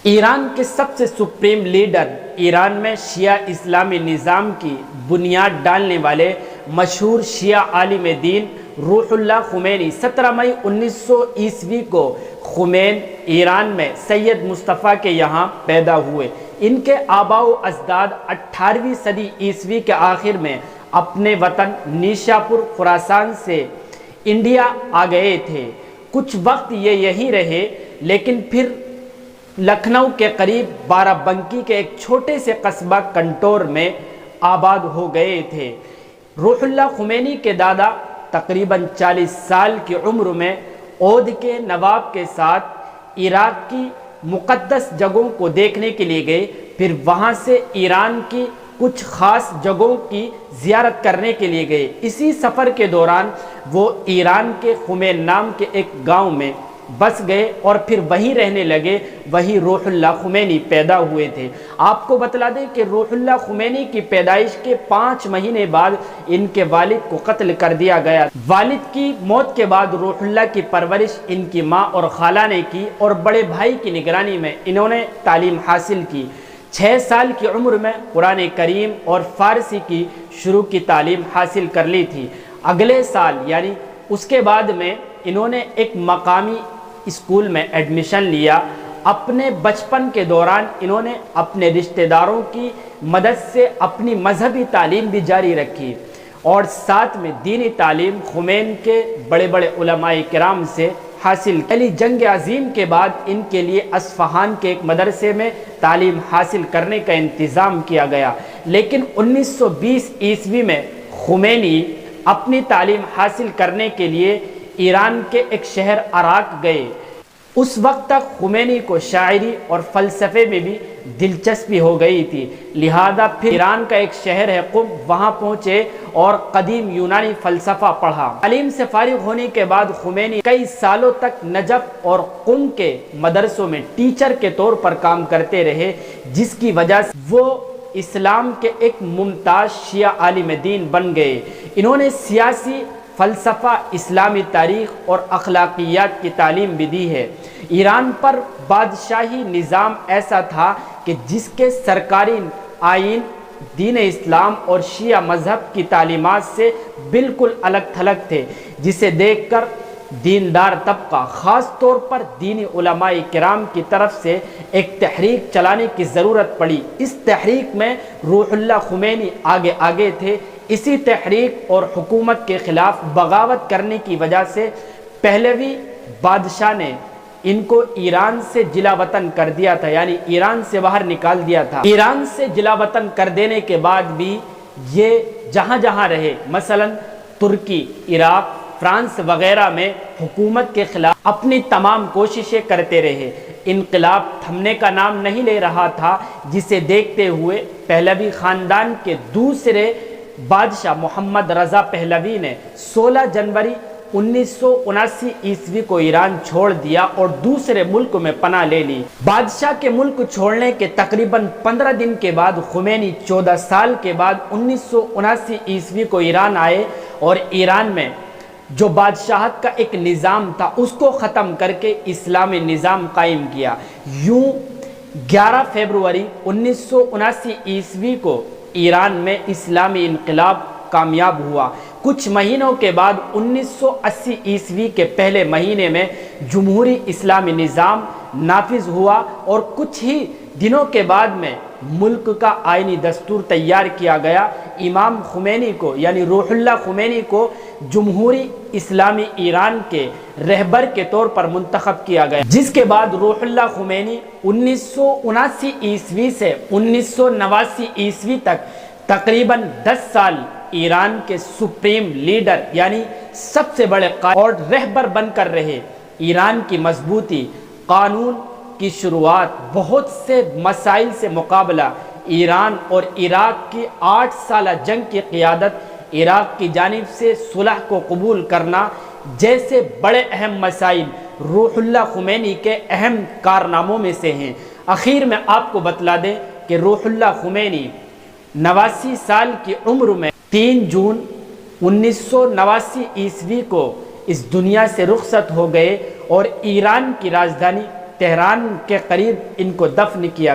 ایران کے سب سے supreme leader, Iran میں شیعہ اسلامی نظام کی بنیاد ڈالنے والے مشہور شیعہ عالم دین روح اللہ خمینی 17 مئی 1900 کو خمین ایران میں سید مصطفیٰ کے یہاں پیدا ہوئے۔ ان کے آباء و اجداد 18ویں صدی عیسوی کے آخر میں اپنے وطن نیشاپور خراسان سے انڈیا آ گئے تھے۔ کچھ وقت یہ یہیں رہے، لیکن پھر لکھنؤ کے قریب بارہ بنکی کے ایک چھوٹے سے قصبہ کنٹور میں آباد ہو گئے تھے۔ روح اللہ خمینی کے دادا تقریباً 40 سال کی عمر میں اودھ کے نواب کے ساتھ عراق کی مقدس جگہوں کو دیکھنے کے لیے گئے، پھر وہاں سے ایران کی کچھ خاص جگہوں کی زیارت کرنے کے لیے گئے۔ اسی سفر کے دوران وہ ایران کے خمین نام کے ایک گاؤں میں بس گئے اور پھر وہیں رہنے لگے۔ وہیں روح اللہ خمینی پیدا ہوئے تھے۔ آپ کو بتلا دیں کہ روح اللہ خمینی کی پیدائش کے 5 مہینے بعد ان کے والد کو قتل کر دیا گیا۔ والد کی موت کے بعد روح اللہ کی پرورش ان کی ماں اور خالہ نے کی اور بڑے بھائی کی نگرانی میں انہوں نے تعلیم حاصل کی۔ 6 سال کی عمر میں قرآن کریم اور فارسی کی شروع کی تعلیم حاصل کر لی تھی۔ اگلے سال یعنی اس کے بعد میں انہوں نے ایک مقامی اسکول میں ایڈمیشن لیا۔ اپنے بچپن کے دوران انہوں نے اپنے رشتہ داروں کی مدد سے اپنی مذہبی تعلیم بھی جاری رکھی اور ساتھ میں دینی تعلیم خمین کے بڑے بڑے علماء کرام سے حاصل کی۔ پہلی جنگ عظیم کے بعد ان کے لیے اصفہان کے ایک مدرسے میں تعلیم حاصل کرنے کا انتظام کیا گیا، لیکن 1920 عیسوی میں خمینی اپنی تعلیم حاصل کرنے کے لیے ایران کے ایک شہر عراق گئے۔ اس وقت تک خمینی کو شاعری اور فلسفے میں بھی دلچسپی ہو گئی تھی، لہذا پھر ایران کا ایک شہر ہے قم، وہاں پہنچے اور قدیم یونانی فلسفہ پڑھا۔ تعلیم سے فارغ ہونے کے بعد خمینی کئی سالوں تک نجف اور قم کے مدرسوں میں ٹیچر کے طور پر کام کرتے رہے، جس کی وجہ سے وہ اسلام کے ایک ممتاز شیعہ عالم دین بن گئے۔ انہوں نے سیاسی فلسفہ، اسلامی تاریخ اور اخلاقیات کی تعلیم بھی دی ہے۔ ایران پر بادشاہی نظام ایسا تھا کہ جس کے سرکاری آئین دین اسلام اور شیعہ مذہب کی تعلیمات سے بالکل الگ تھلگ تھے، جسے دیکھ کر دیندار طبقہ، خاص طور پر دینی علماء کرام کی طرف سے ایک تحریک چلانے کی ضرورت پڑی۔ اس تحریک میں روح اللہ خمینی آگے تھے۔ اسی تحریک اور حکومت کے خلاف بغاوت کرنے کی وجہ سے پہلوی بادشاہ نے ان کو ایران سے جلا وطن کر دیا تھا، یعنی ایران سے باہر نکال دیا تھا۔ ایران سے جلا وطن کر دینے کے بعد بھی یہ جہاں جہاں رہے، مثلا ترکی، عراق، فرانس وغیرہ میں حکومت کے خلاف اپنی تمام کوششیں کرتے رہے۔ انقلاب تھمنے کا نام نہیں لے رہا تھا، جسے دیکھتے ہوئے پہلوی خاندان کے دوسرے بادشاہ محمد رضا پہلوی نے 16 جنوری 1979 عیسوی کو ایران چھوڑ دیا اور دوسرے ملک میں پناہ لے لی۔ بادشاہ کے ملک چھوڑنے کے تقریباً 15 دن کے بعد خمینی 14 سال کے بعد 1979 عیسوی کو ایران آئے اور ایران میں جو بادشاہت کا ایک نظام تھا اس کو ختم کر کے اسلامی نظام قائم کیا۔ یوں 11 فروری 1979 عیسوی کو ایران میں اسلامی انقلاب کامیاب ہوا۔ کچھ مہینوں کے بعد 1980 عیسوی کے پہلے مہینے میں جمہوری اسلامی نظام نافذ ہوا اور کچھ ہی دنوں کے بعد میں ملک کا آئینی دستور تیار کیا گیا۔ امام خمینی کو یعنی روح اللہ خمینی کو جمہوری اسلامی ایران کے رہبر کے طور پر منتخب کیا گیا، جس کے بعد روح اللہ خمینی 1979 عیسوی سے 1989 عیسوی تک تقریباً 10 سال ایران کے سپریم لیڈر یعنی سب سے بڑے قائد اور رہبر بن کر رہے۔ ایران کی مضبوطی، قانون کی شروعات، بہت سے مسائل سے مقابلہ، ایران اور عراق کی 8 سالہ جنگ کی قیادت، عراق کی جانب سے صلح کو قبول کرنا جیسے بڑے اہم مسائل روح اللہ خمینی کے اہم کارناموں میں سے ہیں۔ اخیر میں آپ کو بتلا دیں کہ روح اللہ خمینی 89 سال کی عمر میں 3 جون 1989 عیسوی کو اس دنیا سے رخصت ہو گئے اور ایران کی راجدھانی تہران کے قریب ان کو دفن کیا